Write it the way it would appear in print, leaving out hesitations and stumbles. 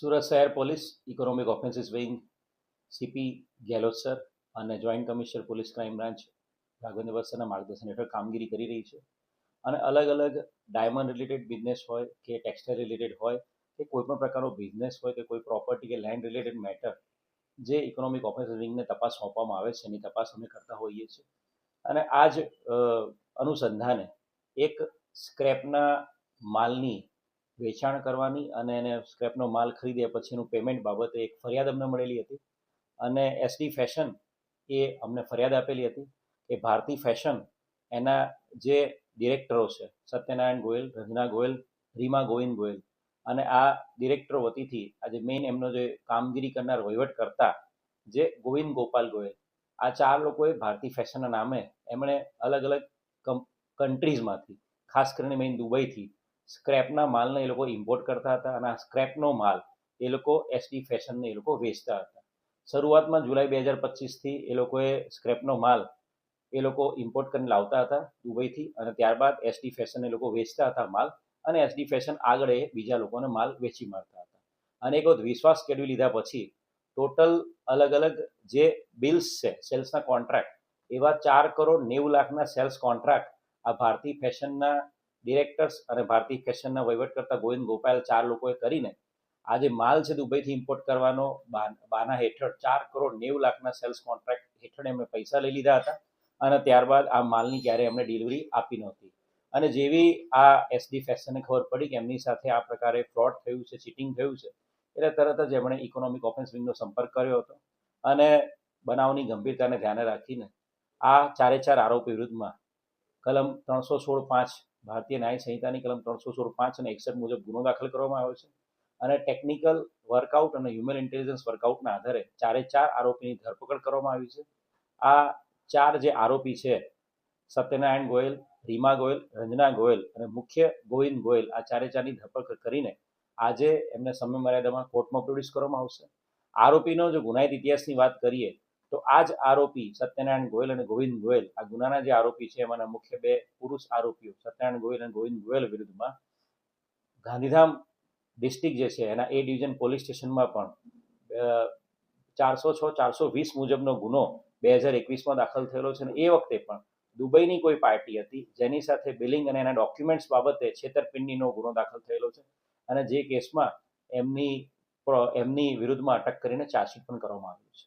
સુરત શહેર police economic offences wing CP Gehlot sir અને joint commissioner police crime branch Raghavendra વત્સના માર્ગદર્શન હેઠળ કામગીરી કરી રહી છે અને અલગ અલગ ડાયમંડ રિલેટેડ બિઝનેસ હોય કે ટેક્સટાઇલ રિલેટેડ હોય કે કોઈ પણ પ્રકારનો બિઝનેસ હોય કે કોઈ પ્રોપર્ટી કે લેન્ડ રિલેટેડ મેટર જે ઇકોનોમિક ઓફેન્સીસ વિંગને તપાસ સોંપવામાં આવે છે એની તપાસ અમે કરતા હોઈએ છીએ અને આ જ અનુસંધાને એક સ્ક્રેપના માલની વેચાણ કરવાની અને એને સ્ક્રેપનો માલ ખરીદ્યા પછીનું પેમેન્ટ બાબતે એક ફરિયાદ અમને મળેલી હતી અને એસડી ફેશન એ અમને ફરિયાદ આપેલી હતી કે ભારતી ફેશન એના જે ડિરેક્ટરો છે સત્યનારાયણ ગોયલ, રંજના ગોયલ, રીમા ગોવિંદ ગોયલ અને આ ડિરેક્ટરો વતીથી આજે મેઇન એમનો જે કામગીરી કરનાર વહીવટ કરતા જે ગોવિંદ ગોપાલ ગોયલ, આ ચાર લોકોએ ભારતી ફેશનના નામે એમણે અલગ અલગ કન્ટ્રીઝમાંથી ખાસ કરીને મેઇન દુબઈથી સ્ક્રેપના માલને એ લોકો ઇમ્પોર્ટ કરતા હતા અને આ સ્ક્રેપનો માલ એ લોકો એસડી ફેશનને એ લોકો વેચતા હતા. શરૂઆતમાં જુલાઈ 2025થી એ લોકોએ સ્ક્રેપનો માલ એ લોકો ઇમ્પોર્ટ કરીને લાવતા હતા દુબઈથી અને ત્યારબાદ એસડી ફેશન એ લોકો વેચતા હતા માલ અને એસડી ફેશન આગળ એ બીજા લોકોને માલ વેચી મારતા હતા અને એક વખત વિશ્વાસ કેળવી લીધા પછી ટોટલ અલગ અલગ જે બિલ્સ છે સેલ્સના કોન્ટ્રાક્ટ એવા 4,90,00,000ના સેલ્સ કોન્ટ્રાક્ટ આ ભારતી ફેશનના ડિરેક્ટર્સ અને ભારતી ફેશનના વહીવટ કરતા ગોવિંદ ગોપાલ ચાર લોકોએ કરીને આ જે માલ છે દુબઈથી ઇમ્પોર્ટ કરવાનો બાના હેઠળ 4,90,00,000ના સેલ્સ કોન્ટ્રાક્ટ હેઠળ એમણે પૈસા લઈ લીધા હતા અને ત્યારબાદ આ માલની ક્યારે એમણે ડિલિવરી આપી નહોતી અને જેવી આ એસડી ફેશનને ખબર પડી કે એમની સાથે આ પ્રકારે ફ્રોડ થયું છે, ચીટિંગ થયું છે, એટલે તરત જ એમણે ઇકોનોમિક ઓફેન્સ વિંગનો સંપર્ક કર્યો હતો અને બનાવની ગંભીરતાને ધ્યાને રાખીને આ ચાર આરોપી વિરુદ્ધમાં કલમ 316(5) ભારતીય ન્યાય સંહિતાની કલમ 316(5) અને 61 મુજબ ગુનો દાખલ કરવામાં આવ્યો છે અને ટેકનિકલ વર્કઆઉટ અને હ્યુમન ઇન્ટેલિજન્સ વર્કઆઉટના આધારે ચાર આરોપીની ધરપકડ કરવામાં આવી છે. આ ચાર જે આરોપી છે સત્યનારાયણ ગોયલ, રીમા ગોયલ, રંજના ગોયલ અને મુખ્ય ગોવિંદ ગોયલ, આ ચારેની ધરપકડ કરીને આજે એમને સમય મર્યાદામાં કોર્ટમાં પ્રોડ્યુસ કરવામાં આવશે. આરોપીનો જો ગુનાહિત ઇતિહાસની વાત કરીએ તો આ જ આરોપી સત્યનારાયણ ગોયલ અને ગોવિંદ ગોયલ, આ ગુનાના જે આરોપી છે એમાંના મુખ્ય બે પુરુષ આરોપીઓ સત્યનારાયણ ગોયલ અને ગોવિંદ ગોયલ વિરુદ્ધમાં ગાંધીધામ ડિસ્ટ્રિક્ટ જે છે એના એ ડિવિઝન પોલીસ સ્ટેશનમાં પણ 406, 420 મુજબનો ગુનો 2021માં દાખલ થયેલો છે અને એ વખતે પણ દુબઈની કોઈ પાર્ટી હતી જેની સાથે બિલિંગ અને એના ડોક્યુમેન્ટ્સ બાબતે છેતરપિંડીનો ગુનો દાખલ થયેલો છે અને જે કેસમાં એમની વિરુદ્ધમાં અટક કરીને ચાર્જશીટ પણ કરવામાં આવ્યું છે.